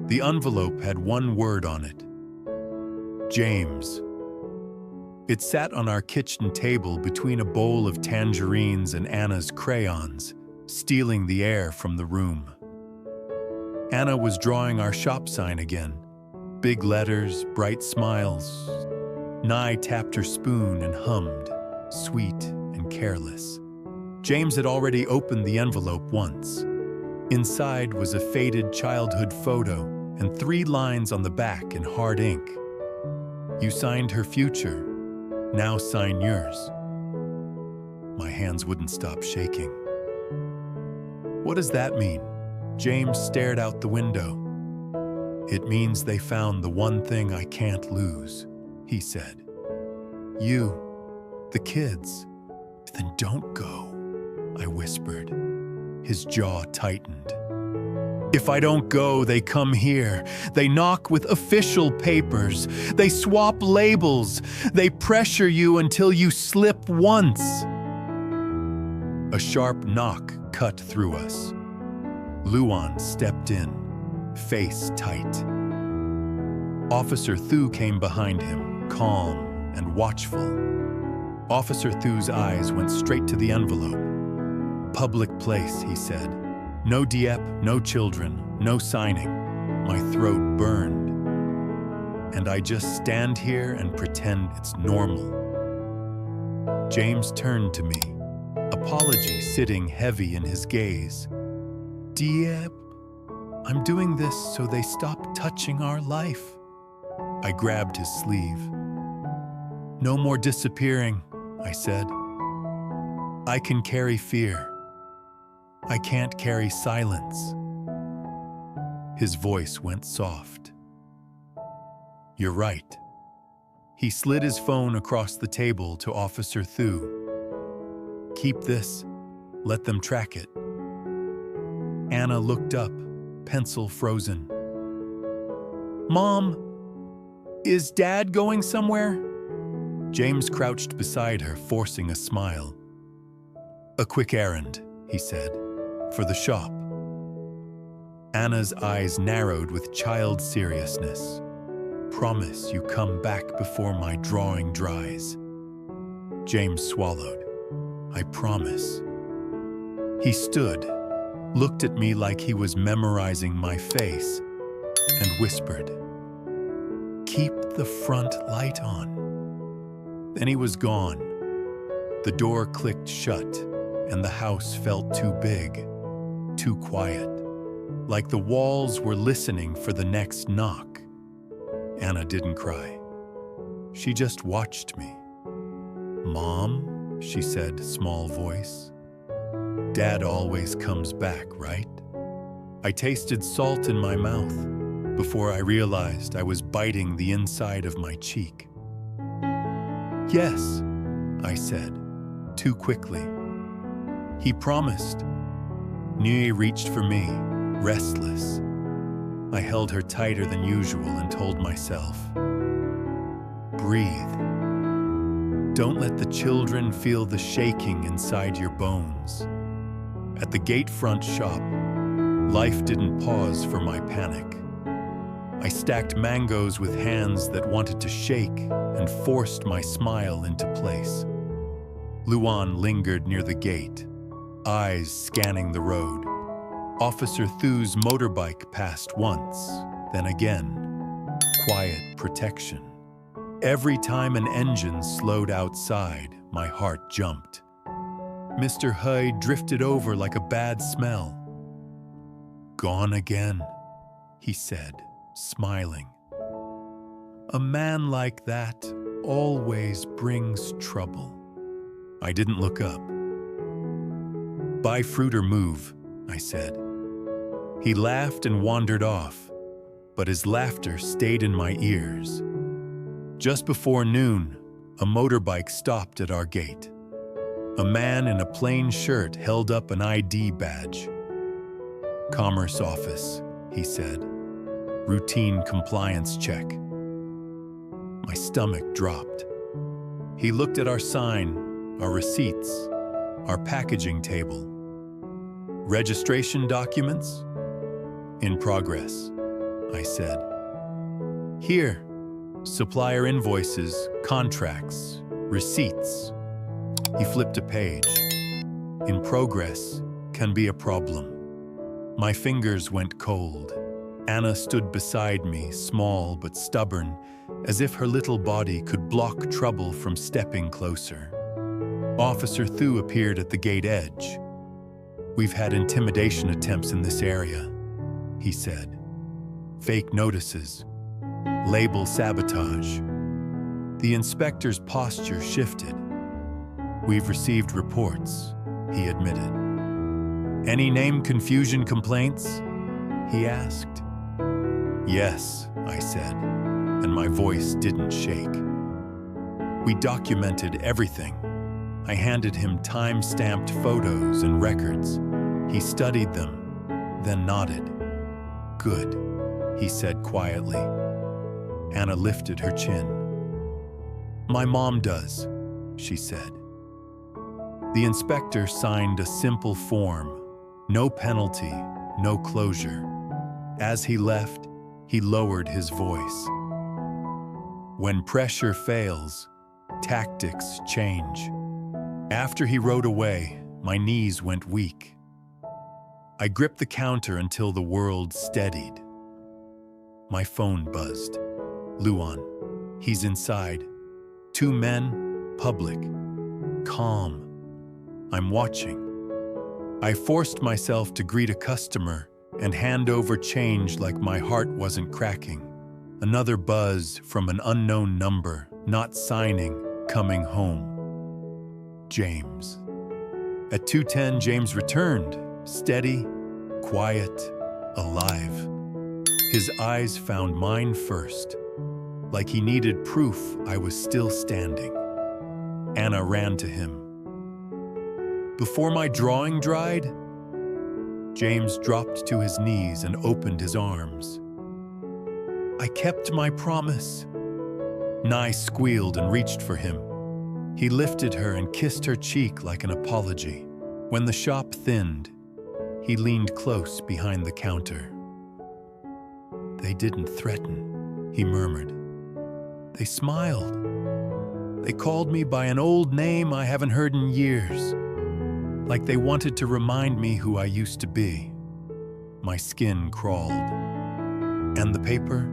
The envelope had one word on it: James. It sat on our kitchen table between a bowl of tangerines and Anna's crayons, stealing the air from the room. Anna was drawing our shop sign again. Big letters, bright smiles. Nye tapped her spoon and hummed, sweet and careless. James had already opened the envelope once. Inside was a faded childhood photo and 3 lines on the back in hard ink. You signed her future. Now sign yours. My hands wouldn't stop shaking. What does that mean? James stared out the window. It means they found the one thing I can't lose, he said. You, the kids. Then don't go, I whispered. His jaw tightened. If I don't go, they come here. They knock with official papers. They swap labels. They pressure you until you slip once. A sharp knock cut through us. Luan stepped in, face tight. Officer Thu came behind him, calm and watchful. Officer Thu's eyes went straight to the envelope. Public place, he said. No Diep, no children, no signing. My throat burned. And I just stand here and pretend it's normal. James turned to me, apology sitting heavy in his gaze. Diep, I'm doing this so they stop touching our life. I grabbed his sleeve. No more disappearing, I said. I can carry fear. I can't carry silence. His voice went soft. You're right. He slid his phone across the table to Officer Thu. Keep this. Let them track it. Anna looked up, pencil frozen. Mom, is Dad going somewhere? James crouched beside her, forcing a smile. A quick errand, he said. For the shop. Anna's eyes narrowed with child seriousness. Promise you come back before my drawing dries. James swallowed. I promise. He stood, looked at me like he was memorizing my face, and whispered, Keep the front light on. Then he was gone. The door clicked shut, and the house felt too big. Too quiet, like the walls were listening for the next knock. Anna didn't cry. She just watched me. Mom, she said, small voice. Dad always comes back, right? I tasted salt in my mouth before I realized I was biting the inside of my cheek. Yes, I said, too quickly. He promised. Nui reached for me, restless. I held her tighter than usual and told myself, breathe. Don't let the children feel the shaking inside your bones. At the gate front shop, life didn't pause for my panic. I stacked mangoes with hands that wanted to shake and forced my smile into place. Luan lingered near the gate, eyes scanning the road. Officer Thu's motorbike passed once, then again. Quiet protection. Every time an engine slowed outside, my heart jumped. Mr. Hui drifted over like a bad smell. Gone again, he said, smiling. A man like that always brings trouble. I didn't look up. Buy fruit or move, I said. He laughed and wandered off, but his laughter stayed in my ears. Just before noon, a motorbike stopped at our gate. A man in a plain shirt held up an ID badge. Commerce office, he said. Routine compliance check. My stomach dropped. He looked at our sign, our receipts, our packaging table. Registration documents? In progress, I said. Here, supplier invoices, contracts, receipts. He flipped a page. In progress can be a problem. My fingers went cold. Anna stood beside me, small but stubborn, as if her little body could block trouble from stepping closer. Officer Thu appeared at the gate edge. We've had intimidation attempts in this area, he said. Fake notices, label sabotage. The inspector's posture shifted. We've received reports, he admitted. Any name confusion complaints? He asked. Yes, I said, and my voice didn't shake. We documented everything. I handed him time-stamped photos and records. He studied them, then nodded. Good, he said quietly. Anna lifted her chin. My mom does, she said. The inspector signed a simple form. No penalty, no closure. As he left, he lowered his voice. When pressure fails, tactics change. After he rode away, my knees went weak. I gripped the counter until the world steadied. My phone buzzed. Luan, he's inside. 2 men, public, calm. I'm watching. I forced myself to greet a customer and hand over change like my heart wasn't cracking. Another buzz from an unknown number, not signing, coming home. James. At 2:10, James returned, steady, quiet, alive. His eyes found mine first, like he needed proof I was still standing. Anna ran to him. Before my drawing dried, James dropped to his knees and opened his arms. I kept my promise. Nye squealed and reached for him. He lifted her and kissed her cheek like an apology. When the shop thinned, he leaned close behind the counter. They didn't threaten, he murmured. They smiled. They called me by an old name I haven't heard in years, like they wanted to remind me who I used to be. My skin crawled. And the paper?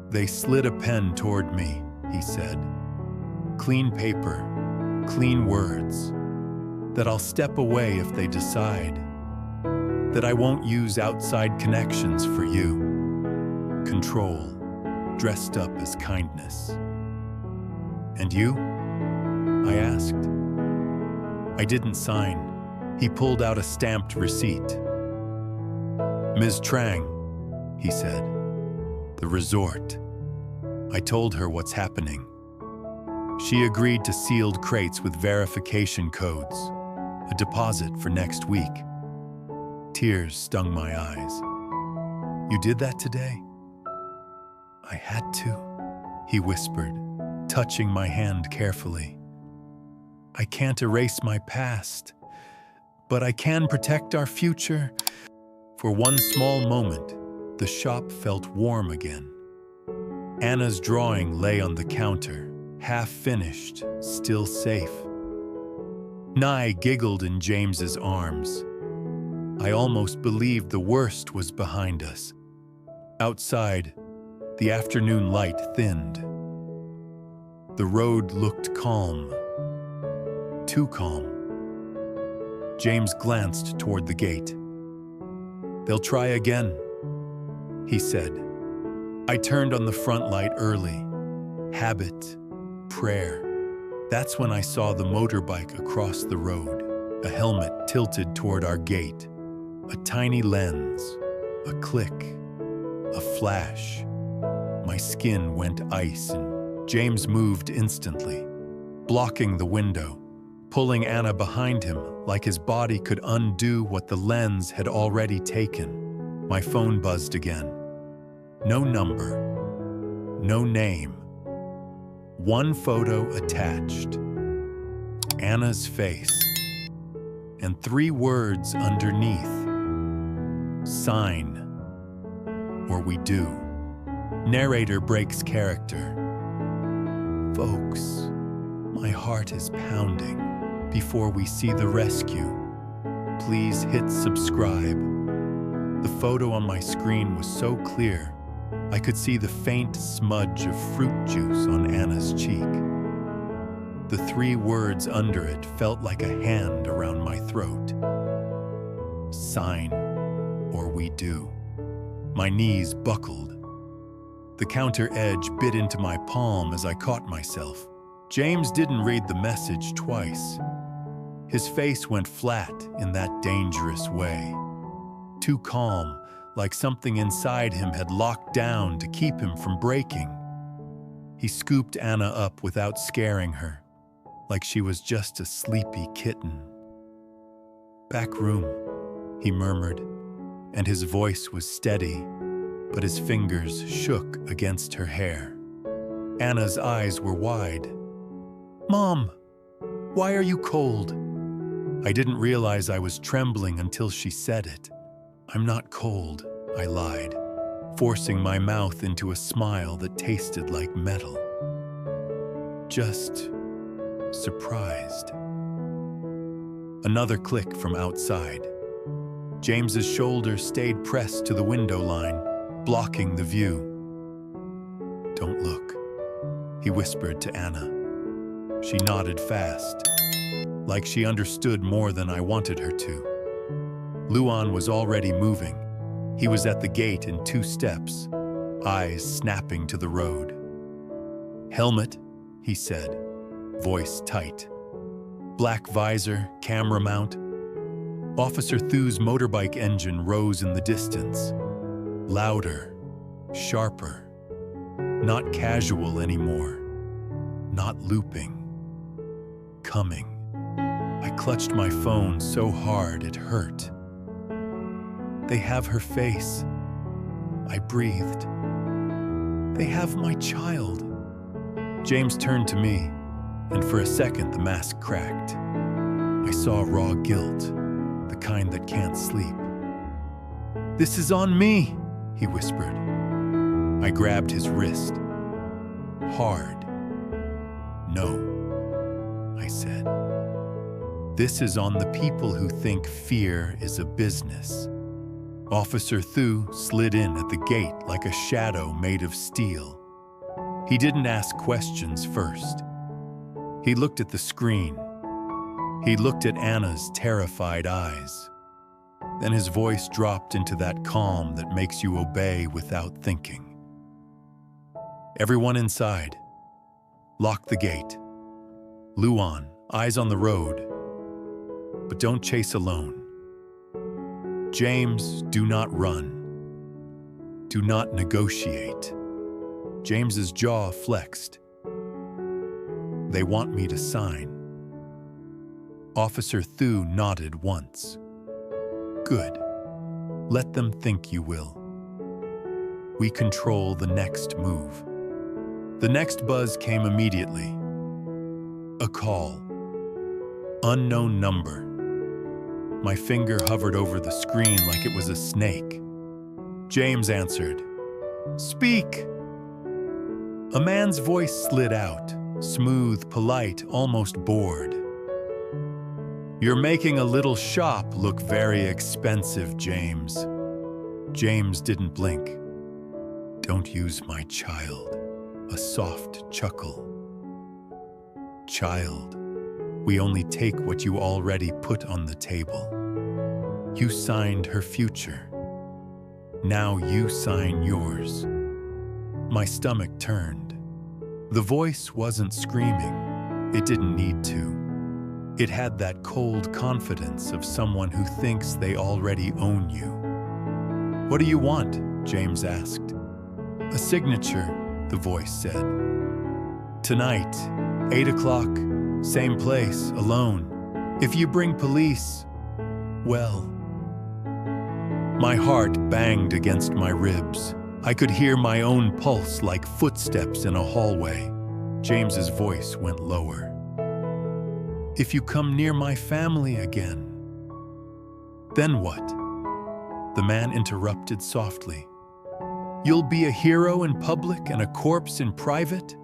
They slid a pen toward me, he said. Clean paper, clean words, that I'll step away if they decide, that I won't use outside connections for you. Control, dressed up as kindness. And you? I asked. I didn't sign. He pulled out a stamped receipt. Ms. Trang, he said. The resort. I told her what's happening. She agreed to sealed crates with verification codes, a deposit for next week. Tears stung my eyes. You did that today? I had to, he whispered, touching my hand carefully. I can't erase my past, but I can protect our future. For one small moment, the shop felt warm again. Anna's drawing lay on the counter, half finished, still safe. Nye giggled in James's arms. I almost believed the worst was behind us. Outside, the afternoon light thinned. The road looked calm. Too calm. James glanced toward the gate. They'll try again, he said. I turned on the front light early. Habit, prayer. That's when I saw the motorbike across the road, a helmet tilted toward our gate, a tiny lens, a click, a flash. My skin went ice and James moved instantly, blocking the window, pulling Anna behind him like his body could undo what the lens had already taken. My phone buzzed again. No number, no name. One photo attached. Anna's face. And 3 words underneath. Sign. or we do. Narrator breaks character. Folks, my heart is pounding. Before we see the rescue, please hit subscribe. The photo on my screen was so clear, I could see the faint smudge of fruit juice on Anna's cheek. The 3 words under it felt like a hand around my throat. Sign, or we do. My knees buckled. The counter edge bit into my palm as I caught myself. James didn't read the message twice. His face went flat in that dangerous way. Too calm, like something inside him had locked down to keep him from breaking. He scooped Anna up without scaring her, like she was just a sleepy kitten. "Back room," he murmured, and his voice was steady, but his fingers shook against her hair. Anna's eyes were wide. "Mom, why are you cold?" I didn't realize I was trembling until she said it. "I'm not cold," I lied, forcing my mouth into a smile that tasted like metal. "Just surprised." Another click from outside. James's shoulder stayed pressed to the window line, blocking the view. "Don't look," he whispered to Anna. She nodded fast, like she understood more than I wanted her to. Luan was already moving. He was at the gate in 2 steps, eyes snapping to the road. "Helmet," he said, voice tight. Black visor, camera mount. Officer Thu's motorbike engine rose in the distance. Louder, sharper. Not casual anymore. Not looping. Coming. I clutched my phone so hard it hurt. "They have her face," I breathed. "They have my child." James turned to me, and for a second the mask cracked. I saw raw guilt, the kind that can't sleep. "This is on me," he whispered. I grabbed his wrist. Hard. "No," I said. "This is on the people who think fear is a business." Officer Thu slid in at the gate like a shadow made of steel. He didn't ask questions first. He looked at the screen. He looked at Anna's terrified eyes. Then his voice dropped into that calm that makes you obey without thinking. "Everyone inside. Lock the gate. Luan, eyes on the road. But don't chase alone. James, do not run. Do not negotiate." James's jaw flexed. "They want me to sign." Officer Thu nodded once. "Good. Let them think you will. We control the next move." The next buzz came immediately. A call. Unknown number. My finger hovered over the screen like it was a snake. James answered. "Speak!" A man's voice slid out, smooth, polite, almost bored. "You're making a little shop look very expensive, James." James didn't blink. "Don't use my child." A soft chuckle. "Child, we only take what you already put on the table. You signed her future. Now you sign yours." My stomach turned. The voice wasn't screaming. It didn't need to. It had that cold confidence of someone who thinks they already own you. "What do you want?" James asked. "A signature," the voice said. "Tonight, 8 o'clock, same place, alone. If you bring police, well..." My heart banged against my ribs. I could hear my own pulse like footsteps in a hallway. James's voice went lower. "If you come near my family again..." "Then what?" The man interrupted softly. You'll be a hero in public and a corpse in private?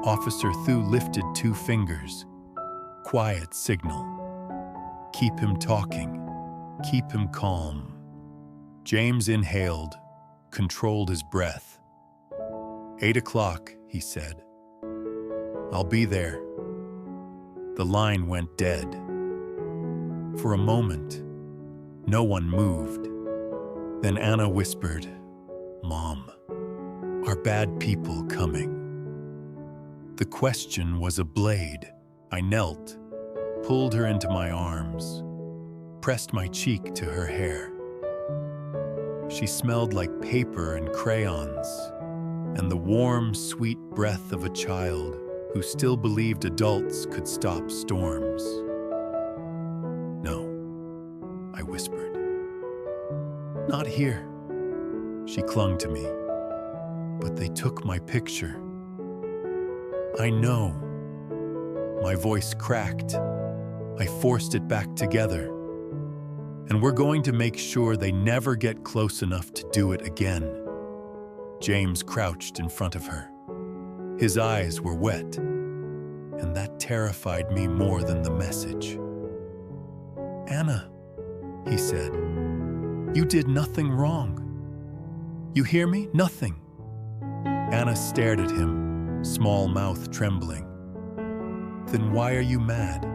Officer Thu lifted 2 fingers. Quiet signal. Keep him talking. Keep him calm. James inhaled, controlled his breath. 8 o'clock, he said. I'll be there. The line went dead. For a moment, no one moved. Then Anna whispered, "Mom, are bad people coming?" The question was a blade. I knelt, pulled her into my arms, pressed my cheek to her hair. She smelled like paper and crayons, and the warm, sweet breath of a child who still believed adults could stop storms. "No," I whispered. "Not here." She clung to me. "But they took my picture." "I know." My voice cracked. I forced it back together. "And we're going to make sure they never get close enough to do it again." James crouched in front of her. His eyes were wet, and that terrified me more than the message. "Anna," he said, "you did nothing wrong. You hear me? Nothing." Anna stared at him, small mouth trembling. "Then why are you mad?"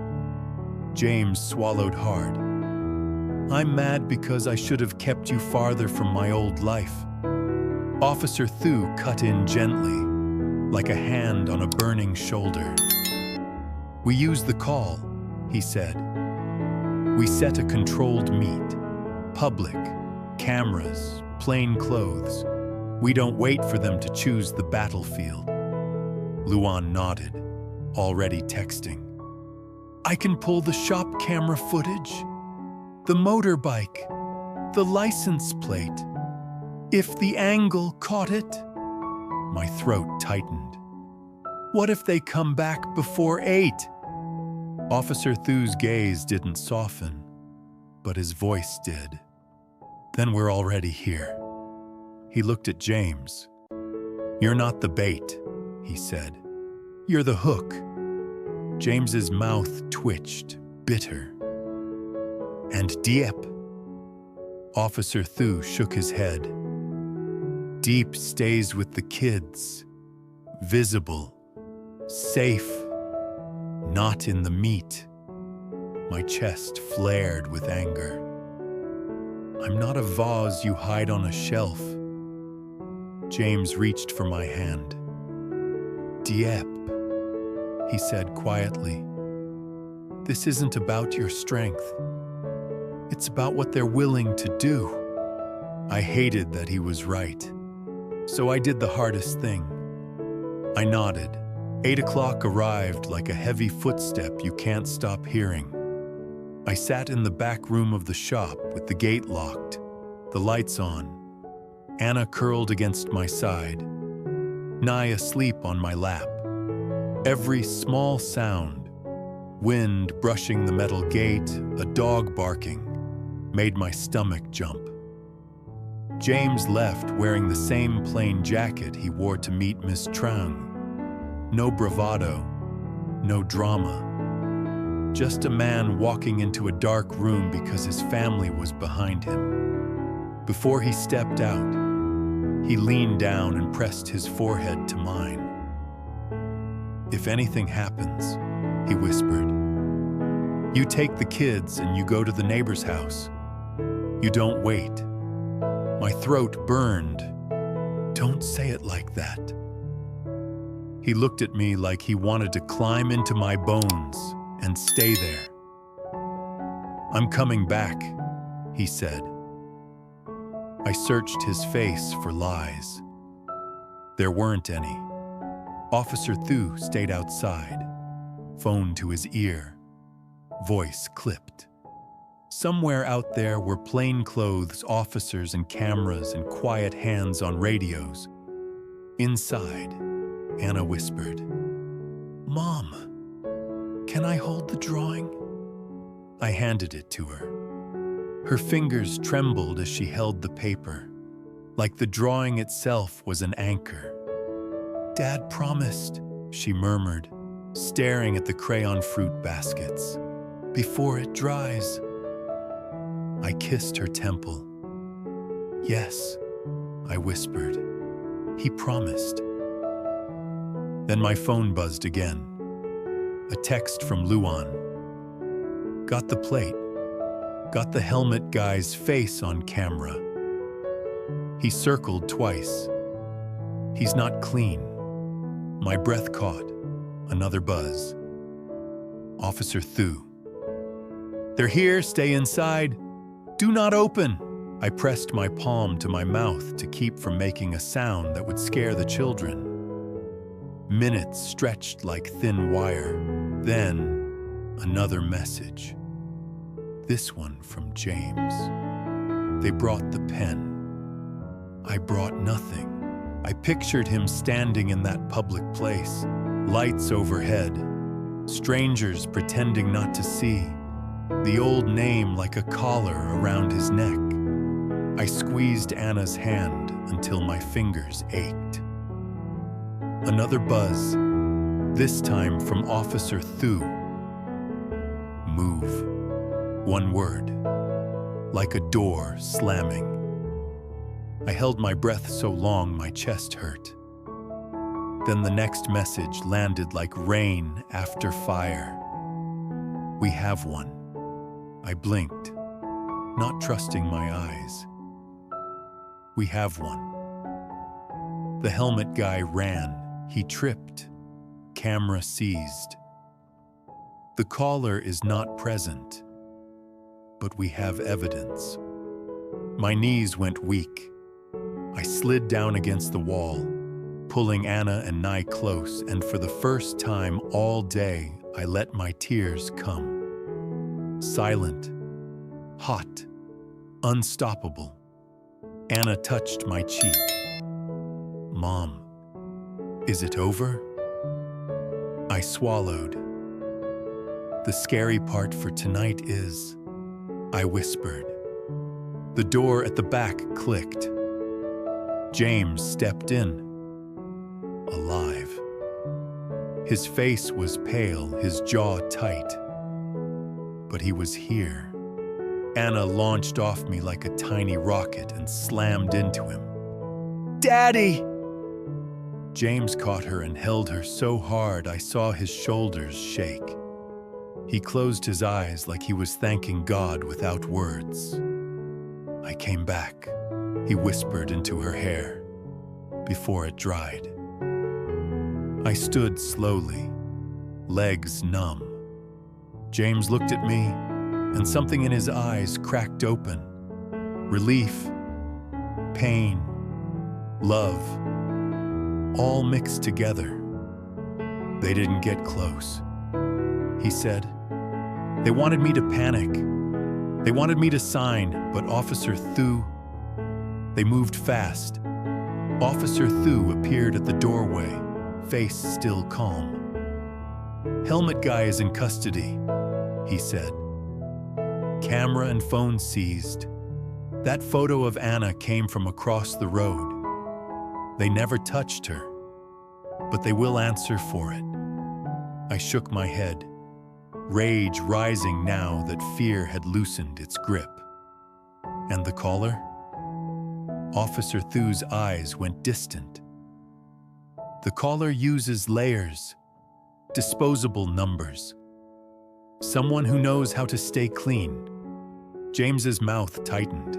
James swallowed hard. "I'm mad because I should have kept you farther from my old life." Officer Thu cut in gently, like a hand on a burning shoulder. "We used the call," he said. "We set a controlled meet. Public, cameras, plain clothes. We don't wait for them to choose the battlefield." Luan nodded, already texting. "I can pull the shop camera footage, the motorbike, the license plate. If the angle caught it." My throat tightened. "What if they come back before 8? Officer Thu's gaze didn't soften, but his voice did. "Then we're already here." He looked at James. "You're not the bait," he said. "You're the hook." James's mouth twitched, bitter. "And Diep?" Officer Thu shook his head. "Diep stays with the kids. Visible. Safe. Not in the meat." My chest flared with anger. "I'm not a vase you hide on a shelf." James reached for my hand. "Diep," he said quietly. "This isn't about your strength. It's about what they're willing to do." I hated that he was right. So I did the hardest thing. I nodded. 8 o'clock arrived like a heavy footstep you can't stop hearing. I sat in the back room of the shop with the gate locked, the lights on, Anna curled against my side, Nye asleep on my lap. Every small sound, wind brushing the metal gate, a dog barking, made my stomach jump. James left wearing the same plain jacket he wore to meet Miss Trang. No bravado, no drama. Just a man walking into a dark room because his family was behind him. Before he stepped out, he leaned down and pressed his forehead to mine. "If anything happens," he whispered, "you take the kids and you go to the neighbor's house. You don't wait." My throat burned. "Don't say it like that." He looked at me like he wanted to climb into my bones and stay there. "I'm coming back," he said. I searched his face for lies. There weren't any. Officer Thu stayed outside, phone to his ear, voice clipped. Somewhere out there were plainclothes officers and cameras and quiet hands on radios. Inside, Anna whispered, "Mom, can I hold the drawing?" I handed it to her. Her fingers trembled as she held the paper, like the drawing itself was an anchor. "Dad promised," she murmured, staring at the crayon fruit baskets. "Before it dries." I kissed her temple. "Yes," I whispered. "He promised." Then my phone buzzed again. A text from Luan. "Got the plate. Got the helmet guy's face on camera. He circled twice. He's not clean." My breath caught. Another buzz. "Officer Thu." "They're here, stay inside. Do not open." I pressed my palm to my mouth to keep from making a sound that would scare the children. Minutes stretched like thin wire. Then, another message. This one from James. They brought the pen. I brought nothing. I pictured him standing in that public place, lights overhead, strangers pretending not to see, the old name like a collar around his neck. I squeezed Anna's hand until my fingers ached. Another buzz, this time from Officer Thu. "Move." One word, like a door slamming. I held my breath so long my chest hurt. Then the next message landed like rain after fire. "We have one." I blinked, not trusting my eyes. "We have one." The helmet guy ran. He tripped. Camera seized. The caller is not present, but we have evidence. My knees went weak. I slid down against the wall, pulling Anna and Nye close, and for the first time all day, I let my tears come. Silent, hot, unstoppable. Anna touched my cheek. "Mom, is it over?" I swallowed. "The scary part for tonight is," I whispered. The door at the back clicked. James stepped in, alive. His face was pale, his jaw tight. But he was here. Anna launched off me like a tiny rocket and slammed into him. "Daddy!" James caught her and held her so hard I saw his shoulders shake. He closed his eyes like he was thanking God without words. "I came back," he whispered into her hair, before it dried. I stood slowly, legs numb. James looked at me, and something in his eyes cracked open. Relief, pain, love, all mixed together. They didn't get close. He said, "They wanted me to panic. They wanted me to sign, but Officer Thu..." They moved fast. Officer Thu appeared at the doorway, face still calm. "Helmet guy is in custody," he said. Camera and phone seized. That photo of Anna came from across the road. They never touched her, but they will answer for it. I shook my head, rage rising now that fear had loosened its grip. And the caller? Officer Thu's eyes went distant. The caller uses layers, disposable numbers. Someone who knows how to stay clean. James's mouth tightened.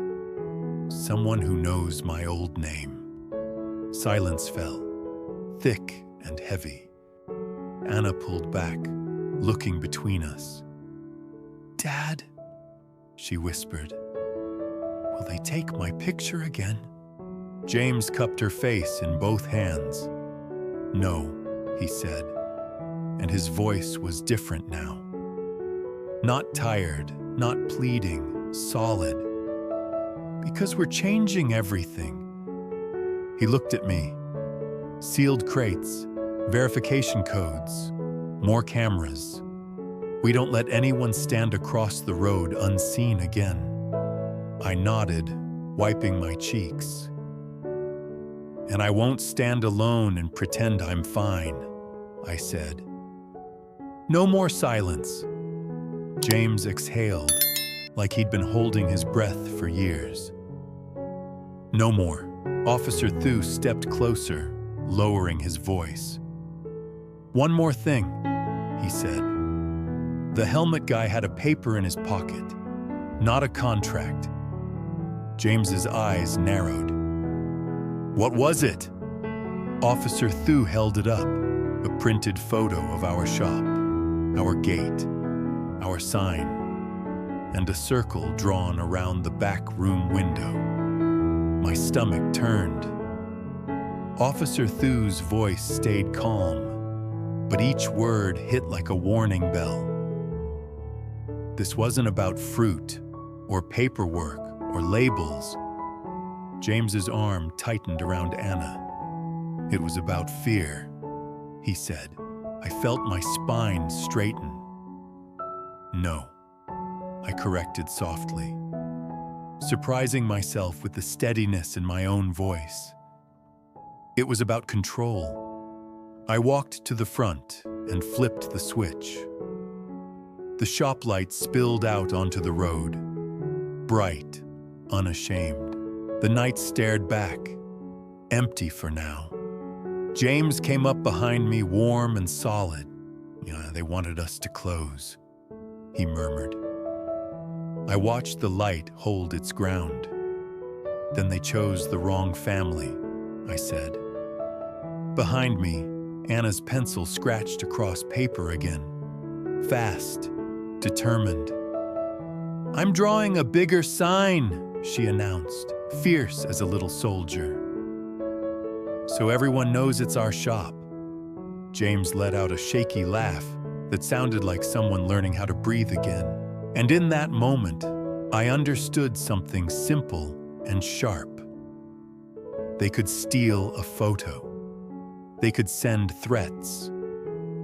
Someone who knows my old name. Silence fell, thick and heavy. Anna pulled back, looking between us. "Dad," she whispered. "Will they take my picture again?" James cupped her face in both hands. "No," he said, and his voice was different now. Not tired, not pleading, solid. "Because we're changing everything." He looked at me. Sealed crates, verification codes, more cameras. We don't let anyone stand across the road unseen again. I nodded, wiping my cheeks. And I won't stand alone and pretend I'm fine, I said. No more silence. James exhaled, like he'd been holding his breath for years. No more. Officer Thu stepped closer, lowering his voice. One more thing, he said. The helmet guy had a paper in his pocket, not a contract. James's eyes narrowed. What was it? Officer Thu held it up, a printed photo of our shop, our gate, our sign, and a circle drawn around the back room window. My stomach turned. Officer Thu's voice stayed calm, but each word hit like a warning bell. This wasn't about fruit, or paperwork, or labels. James's arm tightened around Anna. It was about fear, he said. I felt my spine straighten. No, I corrected softly, surprising myself with the steadiness in my own voice. It was about control. I walked to the front and flipped the switch. The shop light spilled out onto the road, bright, unashamed. The night stared back, empty for now. James came up behind me, warm and solid. They wanted us to close, he murmured. I watched the light hold its ground. Then they chose the wrong family, I said. Behind me, Anna's pencil scratched across paper again. Fast, determined. I'm drawing a bigger sign, she announced, fierce as a little soldier. So everyone knows it's our shop. James let out a shaky laugh that sounded like someone learning how to breathe again. And in that moment, I understood something simple and sharp. They could steal a photo. They could send threats.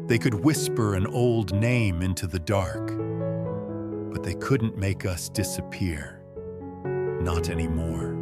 They could whisper an old name into the dark. But they couldn't make us disappear. Not anymore.